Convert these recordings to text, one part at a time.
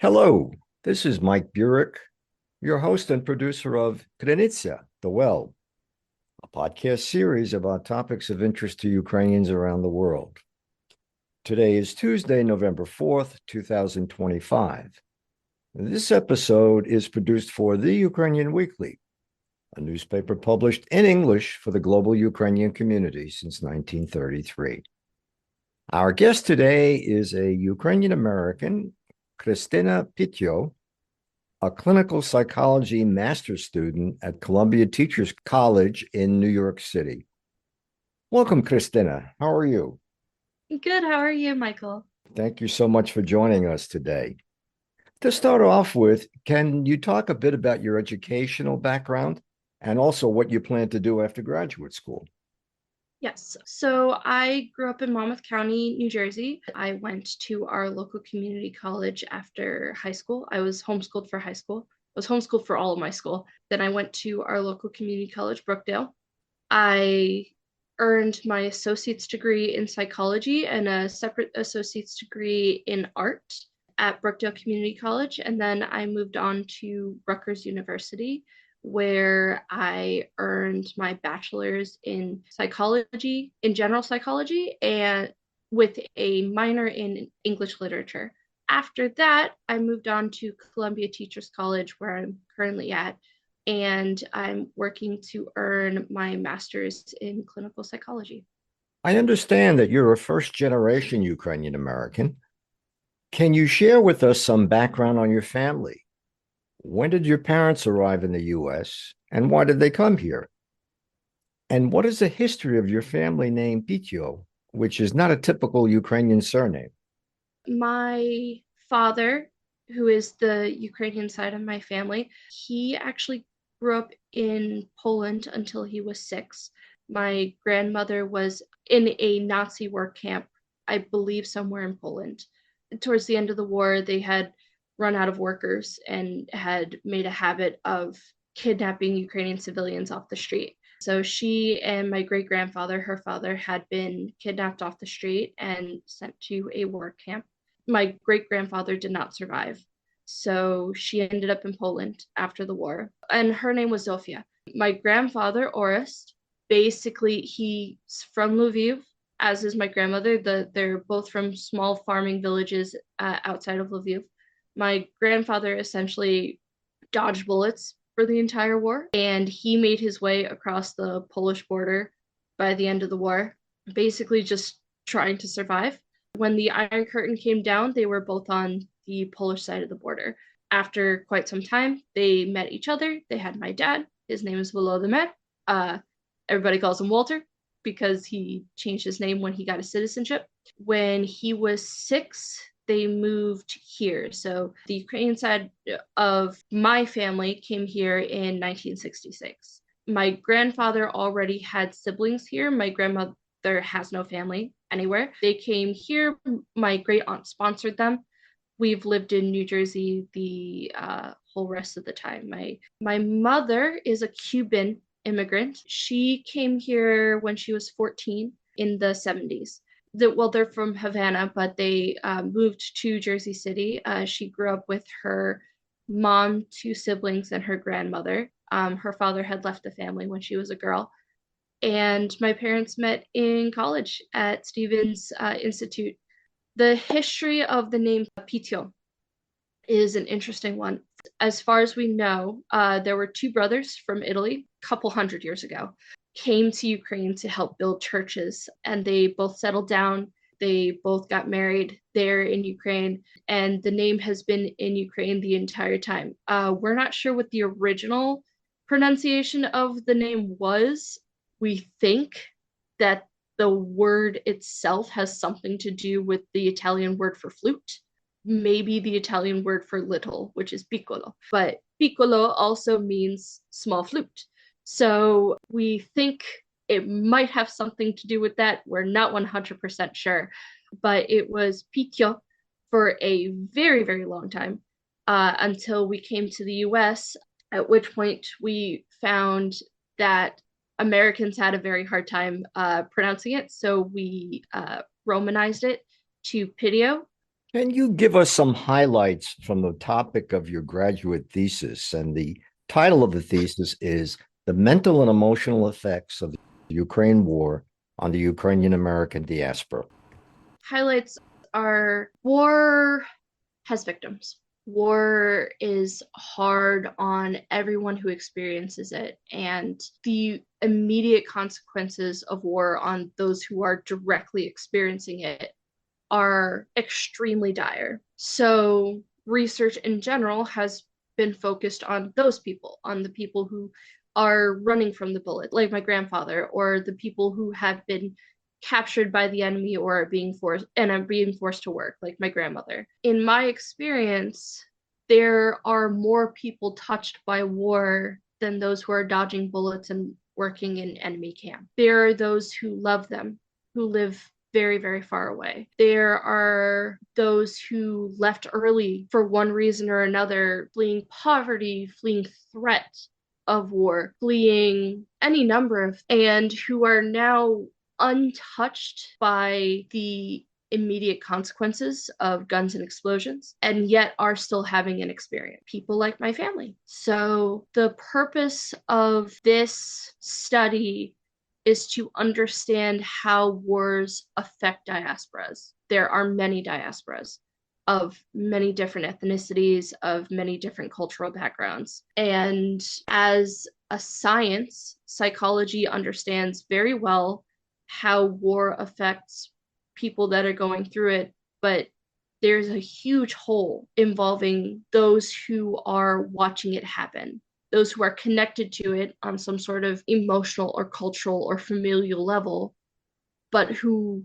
Hello, this is Mike Burek, your host and producer of Krynytsia, The Well, a podcast series about topics of interest to Ukrainians around the world. Today is Tuesday, November 4th, 2025. This episode is produced for The Ukrainian Weekly, a newspaper published in English for the global Ukrainian community since 1933. Our guest today is a Ukrainian American, Kristina Pityo, a clinical psychology master's student at Columbia Teachers College in New York City. Welcome, Kristina. How are you? Good. How are you, Michael? Thank you so much for joining us today. To start off with, can you talk a bit about your educational background and also what you plan to do after graduate school? Yes. So I grew up in Monmouth County, New Jersey. I went to our local community college after high school. I was homeschooled for high school. I was homeschooled for all of my school. Then I went to our local community college, Brookdale. I earned my associate's degree in psychology and a separate associate's degree in art at Brookdale Community College. And then I moved on to Rutgers University, where I earned my bachelor's in psychology, in general psychology, and with a minor in English literature. After that, I moved on to Columbia Teachers College, where I'm currently at, and I'm working to earn my master's in clinical psychology. I understand that you're a first generation Ukrainian American. Can you share with us some background on your family? When did your parents arrive in the US and why did they come here? And what is the history of your family name Pityo, which is not a typical Ukrainian surname? My father, who is the Ukrainian side of my family, he actually grew up in Poland until he was 6. My grandmother was in a Nazi work camp, I believe, somewhere in Poland. Towards the end of the war, they had run out of workers and had made a habit of kidnapping Ukrainian civilians off the street. So she and my great grandfather, her father, had been kidnapped off the street and sent to a work camp. My great grandfather did not survive. So she ended up in Poland after the war. And her name was Zofia. My grandfather, Orest, basically, he's from Lviv, as is my grandmother. They're both from small farming villages outside of Lviv. My grandfather essentially dodged bullets for the entire war, and he made his way across the Polish border by the end of the war, basically just trying to survive. When the Iron Curtain came down, they were both on the Polish side of the border. After quite some time, they met each other. They had my dad. His name is Volodymyr. Uh, Everybody calls him Walter because he changed his name when he got his citizenship. When he was 6, they moved here. So the Ukrainian side of my family came here in 1966. My grandfather already had siblings here. My grandmother has no family anywhere. They came here. My great aunt sponsored them. We've lived in New Jersey the whole rest of the time. My mother is a Cuban immigrant. She came here when she was 14 in the 70s. Well, they're from Havana, but they moved to Jersey City. She grew up with her mom, 2 siblings, and her grandmother. Her father had left the family when she was a girl. And my parents met in college at Stevens Institute. The history of the name Pitio is an interesting one. As far as we know, there were 2 brothers from Italy a couple hundred years ago, came to Ukraine to help build churches, and they both settled down. They both got married there in Ukraine, and the name has been in Ukraine the entire time. We're not sure what the original pronunciation of the name was. We think that the word itself has something to do with the Italian word for flute, maybe the Italian word for little, which is piccolo. But piccolo also means small flute. So we think it might have something to do with that. We're not 100% sure, but it was picchio for a very, very long time until we came to the US, at which point we found that Americans had a very hard time pronouncing it. So we Romanized it to Pidio, Can you give us some highlights from the topic of your graduate thesis? And the title of the thesis is The Mental and Emotional Effects of the Ukraine War on the Ukrainian American Diaspora. Highlights are war has victims. War is hard on everyone who experiences it, and the immediate consequences of war on those who are directly experiencing it are extremely dire. So, research in general has been focused on those people, on the people who are running from the bullet, like my grandfather, or the people who have been captured by the enemy or are being forced to work, like my grandmother. In my experience, there are more people touched by war than those who are dodging bullets and working in enemy camp. There are those who love them, who live very, very far away. There are those who left early for one reason or another, fleeing poverty, fleeing threat of war, fleeing any number of, and who are now untouched by the immediate consequences of guns and explosions, and yet are still having an experience. People like my family. So, the purpose of this study is to understand how wars affect diasporas. There are many diasporas of many different ethnicities, of many different cultural backgrounds. And as a science, psychology understands very well how war affects people that are going through it, but there's a huge hole involving those who are watching it happen, those who are connected to it on some sort of emotional or cultural or familial level, but who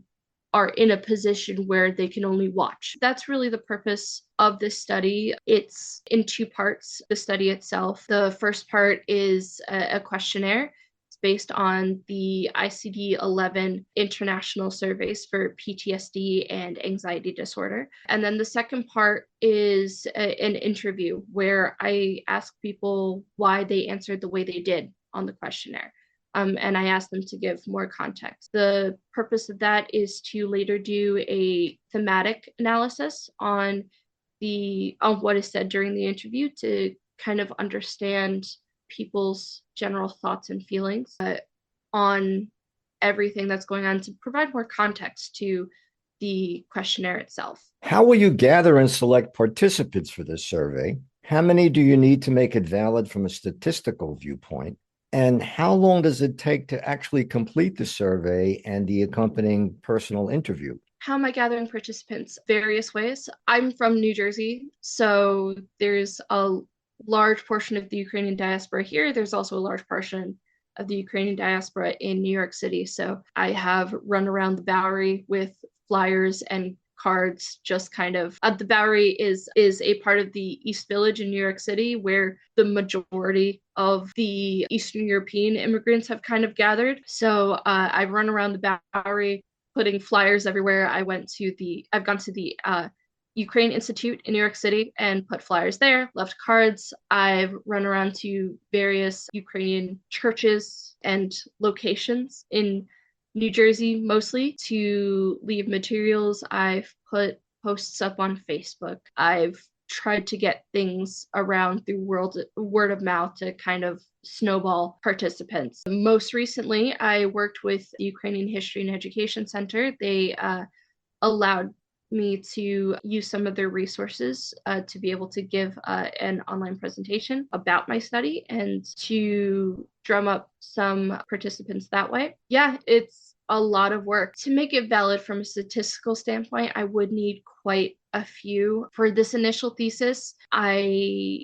are in a position where they can only watch. That's really the purpose of this study. It's in two parts, the study itself. The first part is a questionnaire. It's based on the ICD-11 international surveys for PTSD and anxiety disorder. And then the second part is an interview where I ask people why they answered the way they did on the questionnaire. And I asked them to give more context. The purpose of that is to later do a thematic analysis on what is said during the interview to kind of understand people's general thoughts and feelings on everything that's going on, to provide more context to the questionnaire itself. How will you gather and select participants for this survey? How many do you need to make it valid from a statistical viewpoint? And how long does it take to actually complete the survey and the accompanying personal interview? How am I gathering participants? Various ways. I'm from New Jersey, so there's a large portion of the Ukrainian diaspora here. There's also a large portion of the Ukrainian diaspora in New York City. So I have run around the Bowery with flyers and cards, just kind of the Bowery is a part of the East Village in New York City where the majority of the Eastern European immigrants have kind of gathered. So I've run around the Bowery putting flyers everywhere. I've gone to the Ukraine Institute in New York City and put flyers there, left cards. I've run around to various Ukrainian churches and locations in New Jersey mostly to leave materials. I've put posts up on Facebook. I've tried to get things around through word of mouth to kind of snowball participants. Most recently, I worked with the Ukrainian History and Education Center. They allowed me to use some of their resources to be able to give an online presentation about my study and to drum up some participants that way. Yeah, it's a lot of work. To make it valid from a statistical standpoint, I would need quite a few. For this initial thesis, I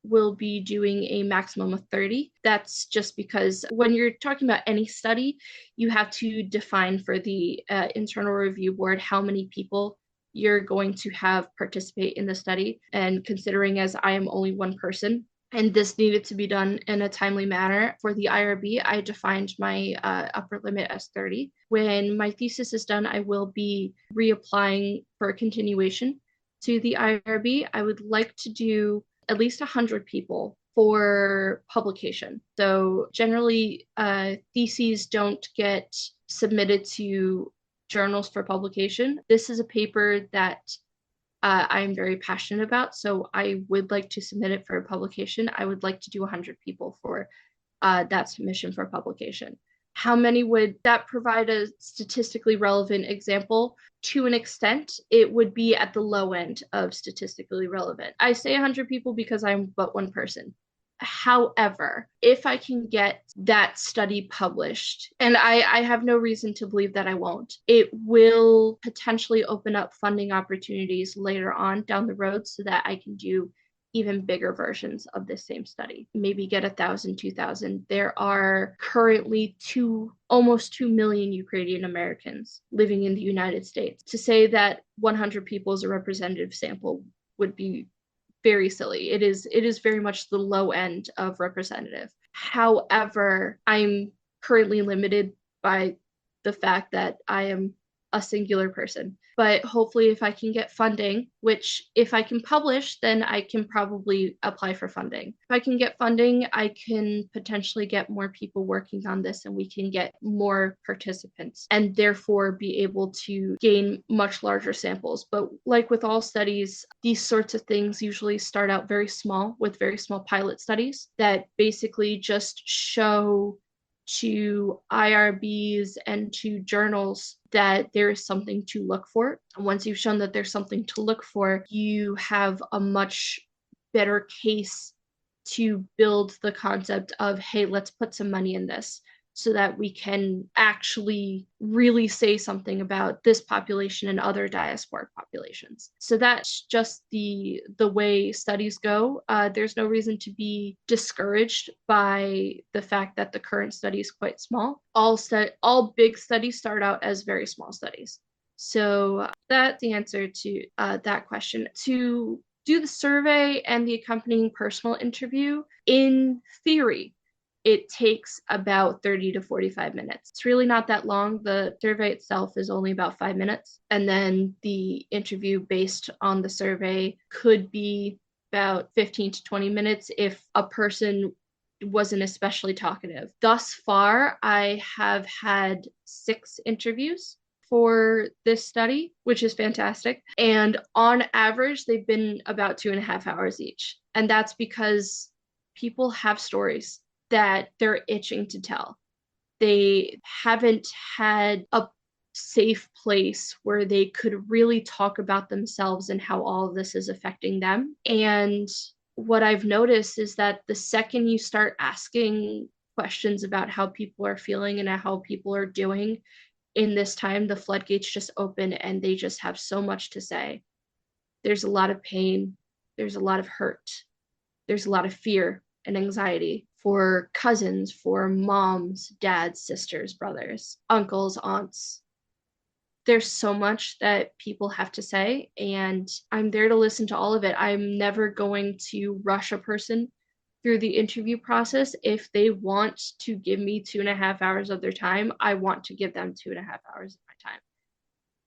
will be doing a maximum of 30. That's just because when you're talking about any study, you have to define for the internal review board how many people you're going to have participate in the study. And considering as I am only one person, and this needed to be done in a timely manner for the IRB, I defined my upper limit as 30. When my thesis is done, I will be reapplying for a continuation to the IRB. I would like to do at least 100 people for publication. So generally, theses don't get submitted to journals for publication. This is a paper that I'm very passionate about. So I would like to submit it for a publication. I would like to do 100 people for that submission for publication. How many would that provide a statistically relevant example? To an extent, it would be at the low end of statistically relevant. I say 100 people because I'm but one person. However, if I can get that study published, and I have no reason to believe that I won't, it will potentially open up funding opportunities later on down the road so that I can do even bigger versions of this same study, maybe get 1,000, 2,000. There are currently almost 2 million Ukrainian Americans living in the United States. To say that 100 people is a representative sample would be very silly. It is very much the low end of representative. However, I'm currently limited by the fact that I am a singular person. But hopefully if I can get funding, which if I can publish, then I can probably apply for funding. If I can get funding, I can potentially get more people working on this and we can get more participants and therefore be able to gain much larger samples. But like with all studies, these sorts of things usually start out very small with very small pilot studies that basically just show to IRBs and to journals that there is something to look for. And once you've shown that there's something to look for, you have a much better case to build the concept of, hey, let's put some money in this so that we can actually really say something about this population and other diasporic populations. So that's just the way studies go. There's no reason to be discouraged by the fact that the current study is quite small. All big studies start out as very small studies. So that's the answer to that question. To do the survey and the accompanying personal interview, in theory, it takes about 30 to 45 minutes. It's really not that long. The survey itself is only about 5 minutes. And then the interview based on the survey could be about 15 to 20 minutes if a person wasn't especially talkative. Thus far, I have had 6 interviews for this study, which is fantastic. And on average, they've been about 2.5 hours each. And that's because people have stories that they're itching to tell. They haven't had a safe place where they could really talk about themselves and how all of this is affecting them. And what I've noticed is that the second you start asking questions about how people are feeling and how people are doing in this time, the floodgates just open and they just have so much to say. There's a lot of pain. There's a lot of hurt. There's a lot of fear and anxiety for cousins, for moms, dads, sisters, brothers, uncles, aunts. There's so much that people have to say, and I'm there to listen to all of it. I'm never going to rush a person through the interview process. If they want to give me 2.5 hours of their time, I want to give them 2.5 hours of my time.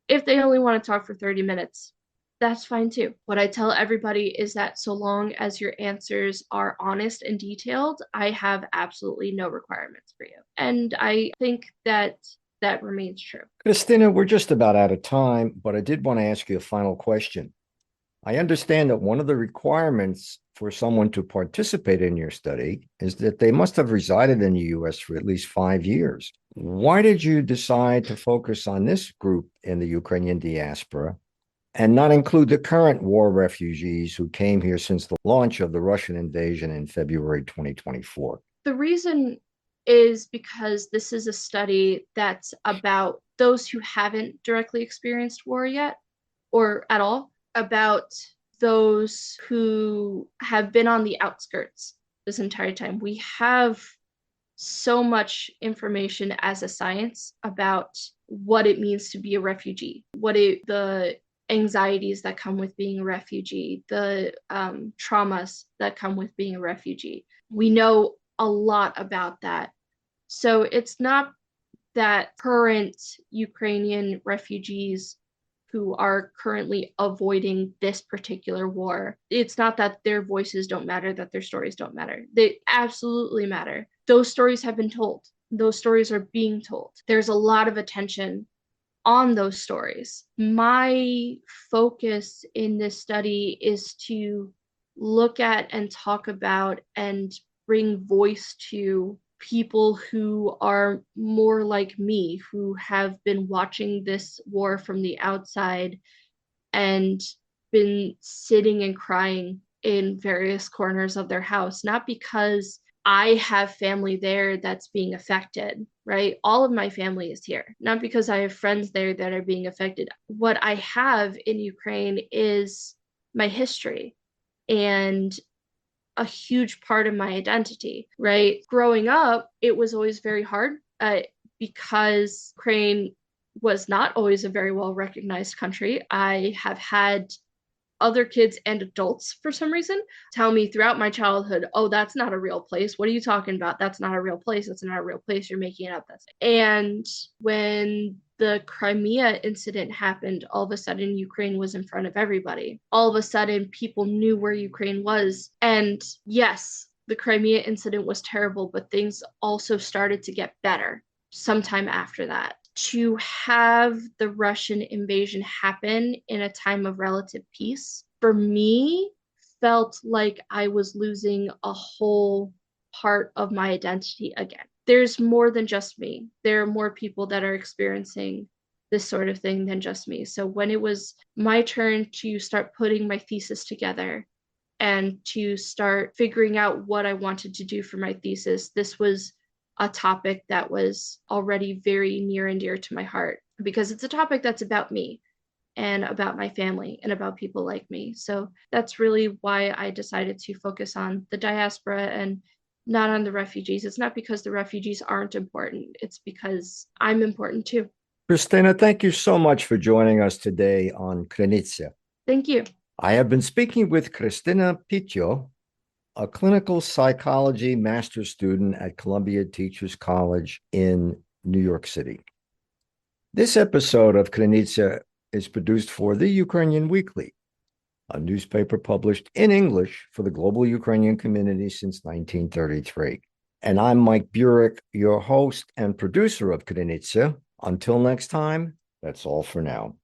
If they only want to talk for 30 minutes, that's fine too. What I tell everybody is that so long as your answers are honest and detailed, I have absolutely no requirements for you. And I think that that remains true. Christina, we're just about out of time, but I did want to ask you a final question. I understand that one of the requirements for someone to participate in your study is that they must have resided in the U.S. for at least 5 years. Why did you decide to focus on this group in the Ukrainian diaspora and not include the current war refugees who came here since the launch of the Russian invasion in February 2024? The reason is because this is a study that's about those who haven't directly experienced war yet or at all, about those who have been on the outskirts this entire time. We have so much information as a science about what it means to be a refugee, the anxieties that come with being a refugee, the traumas that come with being a refugee. We know a lot about that. So it's not that current Ukrainian refugees who are currently avoiding this particular war, it's not that their voices don't matter, that their stories don't matter. They absolutely matter. Those stories have been told. Those stories are being told. There's a lot of attention on those stories. My focus in this study is to look at and talk about and bring voice to people who are more like me, who have been watching this war from the outside and been sitting and crying in various corners of their house, not because I have family there that's being affected, right? All of my family is here, not because I have friends there that are being affected. What I have in Ukraine is my history and a huge part of my identity, right? Growing up, it was always very hard because Ukraine was not always a very well recognized country. I have had other kids and adults for some reason tell me throughout my childhood, oh, that's not a real place. What are you talking about? That's not a real place. That's not a real place. You're making it up. And when the Crimea incident happened, all of a sudden Ukraine was in front of everybody. All of a sudden people knew where Ukraine was. And yes, the Crimea incident was terrible, but things also started to get better sometime after that. To have the Russian invasion happen in a time of relative peace, for me, felt like I was losing a whole part of my identity again. There's more than just me. There are more people that are experiencing this sort of thing than just me. So when it was my turn to start putting my thesis together and to start figuring out what I wanted to do for my thesis, this was a topic that was already very near and dear to my heart because it's a topic that's about me and about my family and about people like me. So that's really why I decided to focus on the diaspora and not on the refugees. It's not because the refugees aren't important, it's because I'm important too. Christina, thank you so much for joining us today on Krynytsia. Thank you. I have been speaking with Christina Pityo, a clinical psychology master's student at Columbia Teachers College in New York City. This episode of Krynytsia is produced for the Ukrainian Weekly, a newspaper published in English for the global Ukrainian community since 1933. And I'm Mike Burek, your host and producer of Krynytsia. Until next time, that's all for now.